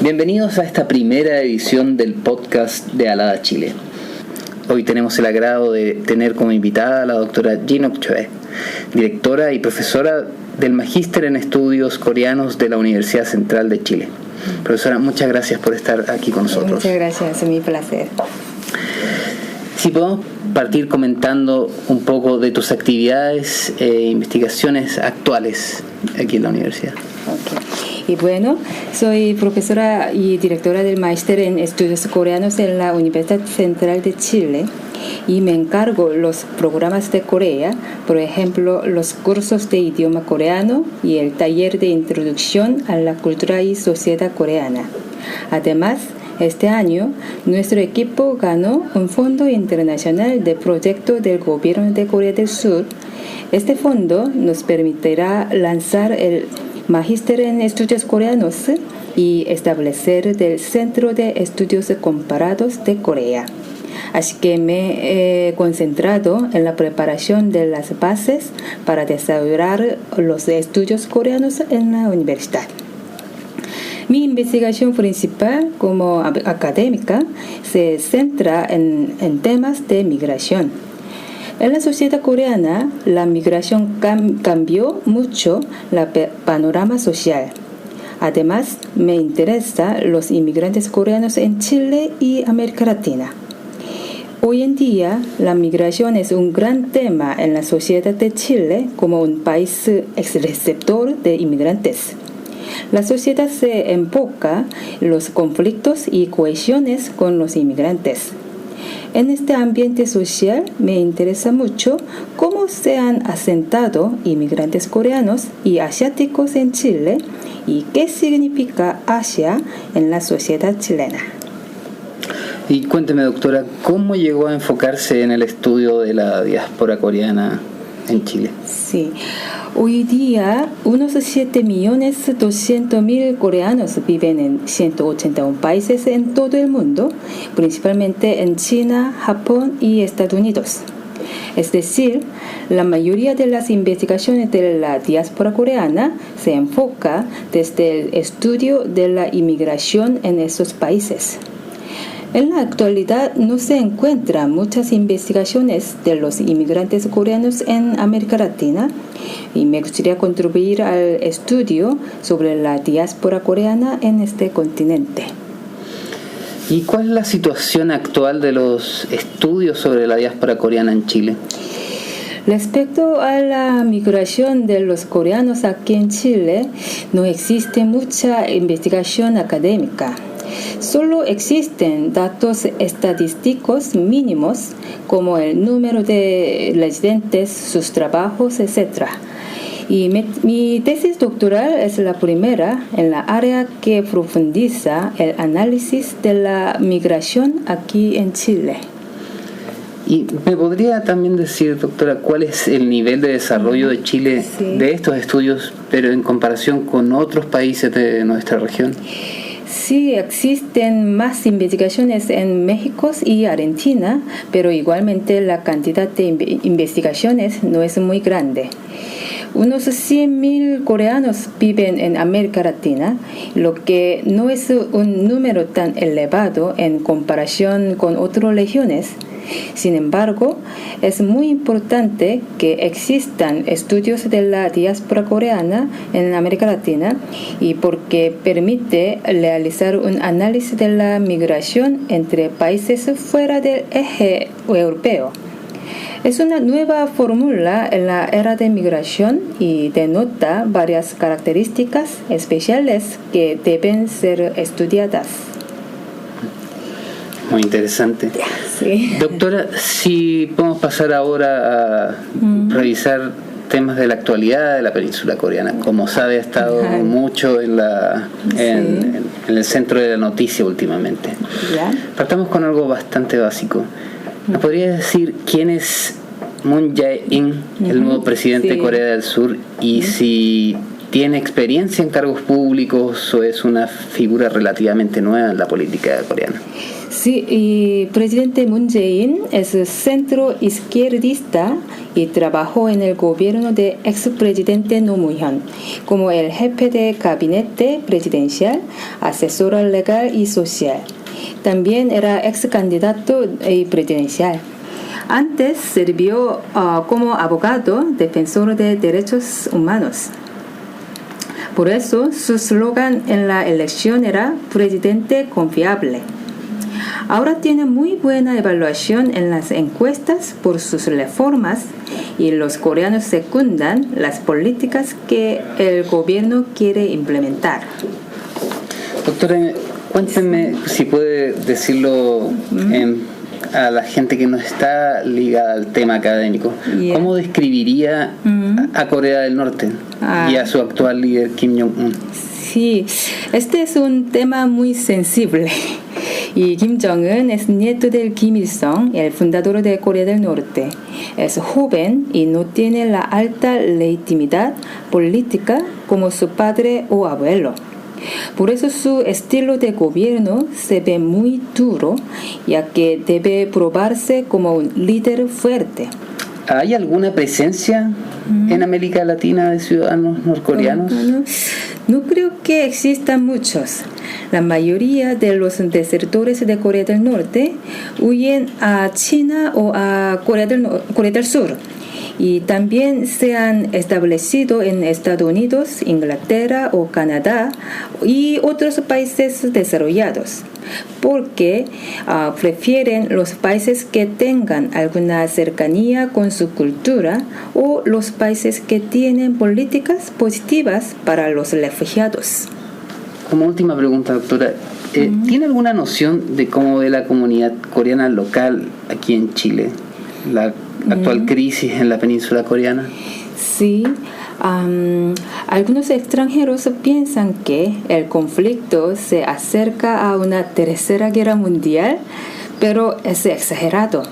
Bienvenidos a esta primera edición del podcast de Alada Chile. Hoy tenemos el agrado de tener como invitada a la doctora Jinok Choi, directora y profesora del Magíster en Estudios Coreanos de la Universidad Central de Chile. Profesora, muchas gracias por estar aquí con nosotros. Muchas gracias, es mi placer. Si podemos partir comentando un poco de tus actividades e investigaciones actuales aquí en la universidad. Okay. Y bueno, soy profesora y directora del Máster en Estudios Coreanos en la Universidad Central de Chile y me encargo los programas de Corea, por ejemplo, los cursos de idioma coreano y el taller de introducción a la cultura y sociedad coreana. Además, este año, nuestro equipo ganó un fondo internacional de proyecto del gobierno de Corea del Sur. Este fondo nos permitirá lanzar el Magíster en Estudios Coreanos y establecer el Centro de Estudios Comparados de Corea. Así que me he concentrado en la preparación de las bases para desarrollar los estudios coreanos en la universidad. Mi investigación principal como académica se centra en temas de migración. En la sociedad coreana, la migración cambió mucho el panorama social. Además, me interesan los inmigrantes coreanos en Chile y América Latina. Hoy en día, la migración es un gran tema en la sociedad de Chile como un país receptor de inmigrantes. La sociedad se enfoca en los conflictos y cohesiones con los inmigrantes. En este ambiente social me interesa mucho cómo se han asentado inmigrantes coreanos y asiáticos en Chile y qué significa Asia en la sociedad chilena. Y cuénteme, doctora, ¿cómo llegó a enfocarse en el estudio de la diáspora coreana en Chile? Sí. Hoy día, unos 7.200.000 coreanos viven en 181 países en todo el mundo, principalmente en China, Japón y Estados Unidos. Es decir, la mayoría de las investigaciones de la diáspora coreana se enfoca desde el estudio de la inmigración en esos países. En la actualidad no se encuentran muchas investigaciones de los inmigrantes coreanos en América Latina y me gustaría contribuir al estudio sobre la diáspora coreana en este continente. ¿Y cuál es la situación actual de los estudios sobre la diáspora coreana en Chile? Respecto a la migración de los coreanos aquí en Chile, no existe mucha investigación académica. Solo existen datos estadísticos mínimos como el número de residentes, sus trabajos, etc. Y mi tesis doctoral es la primera en la área que profundiza el análisis de la migración aquí en Chile. ¿Y me podría también decir, doctora, cuál es el nivel de desarrollo de Chile de estos estudios, pero en comparación con otros países de nuestra región? Sí, existen más investigaciones en México y Argentina, pero igualmente la cantidad de investigaciones no es muy grande. Unos 100.000 coreanos viven en América Latina, lo que no es un número tan elevado en comparación con otras regiones. Sin embargo, es muy importante que existan estudios de la diáspora coreana en América Latina y porque permite realizar un análisis de la migración entre países fuera del eje europeo. Es una nueva fórmula en la era de migración y denota varias características especiales que deben ser estudiadas. Muy interesante. Sí. Doctora, si podemos pasar ahora a revisar temas de la actualidad de la península coreana. Como sabe, ha estado mucho en el centro de la noticia últimamente. ¿Ya? Partamos con algo bastante básico. ¿Nos podría decir quién es Moon Jae-in, el nuevo presidente de Corea del Sur, y si tiene experiencia en cargos públicos o es una figura relativamente nueva en la política coreana? Sí, y presidente Moon Jae-in es centro izquierdista y trabajó en el gobierno de expresidente Roh Moo-hyun como el jefe de gabinete presidencial, asesor legal y social. También era ex candidato presidencial. Antes sirvió como abogado defensor de derechos humanos. Por eso su slogan en la elección era presidente confiable. Ahora tiene muy buena evaluación en las encuestas por sus reformas y los coreanos secundan las políticas que el gobierno quiere implementar. Doctora, cuénteme, si puede decirlo a la gente que no está ligada al tema académico, ¿cómo describiría a Corea del Norte y a su actual líder Kim Jong-un? Sí, este es un tema muy sensible. Y Kim Jong-un es nieto del Kim Il-sung, el fundador de Corea del Norte. Es joven y no tiene la alta legitimidad política como su padre o abuelo. Por eso su estilo de gobierno se ve muy duro, ya que debe probarse como un líder fuerte. ¿Hay alguna presencia en América Latina de ciudadanos norcoreanos? No creo que existan muchos. La mayoría de los desertores de Corea del Norte huyen a China o a Corea del Sur. Y también se han establecido en Estados Unidos, Inglaterra o Canadá y otros países desarrollados, porque prefieren los países que tengan alguna cercanía con su cultura o los países que tienen políticas positivas para los refugiados. Como última pregunta, doctora, ¿tiene alguna noción de cómo ve la comunidad coreana local aquí en Chile la actual crisis en la península coreana? Sí, algunos extranjeros piensan que el conflicto se acerca a una tercera guerra mundial, pero es exagerado.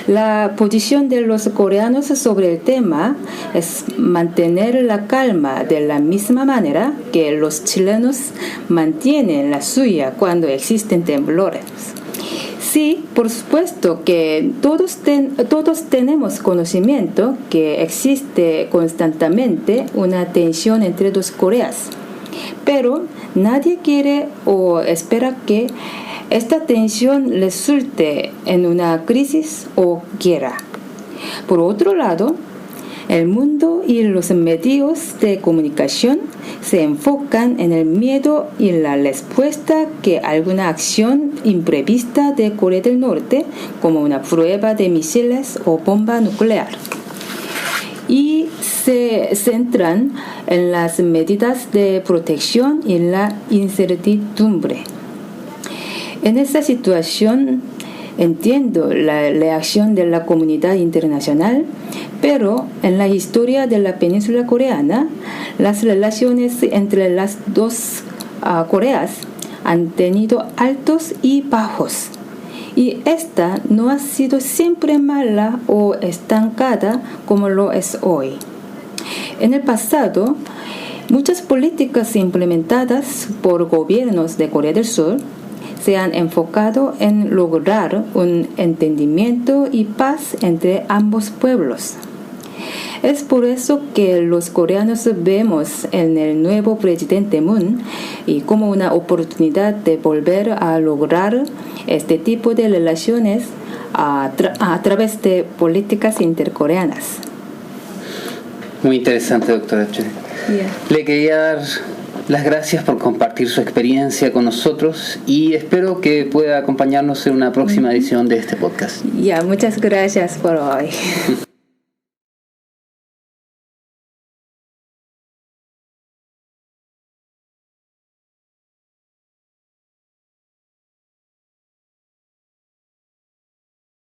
La posición de los coreanos sobre el tema es mantener la calma de la misma manera que los chilenos mantienen la suya cuando existen temblores. Sí, por supuesto que todos tenemos conocimiento que existe constantemente una tensión entre dos Coreas, pero nadie quiere o espera que esta tensión resulte en una crisis o guerra. Por otro lado, el mundo y los medios de comunicación se enfocan en el miedo y la respuesta que alguna acción imprevista de Corea del Norte, como una prueba de misiles o bomba nuclear, y se centran en las medidas de protección y la incertidumbre. En esta situación entiendo la reacción de la comunidad internacional, pero en la historia de la península coreana, las relaciones entre las dos Coreas han tenido altos y bajos. Y esta no ha sido siempre mala o estancada como lo es hoy. En el pasado, muchas políticas implementadas por gobiernos de Corea del Sur se han enfocado en lograr un entendimiento y paz entre ambos pueblos. Es por eso que los coreanos vemos en el nuevo presidente Moon y como una oportunidad de volver a lograr este tipo de relaciones a través de políticas intercoreanas. Muy interesante, doctora Choi. Le quería dar las gracias por compartir su experiencia con nosotros y espero que pueda acompañarnos en una próxima edición de este podcast. Muchas gracias por hoy.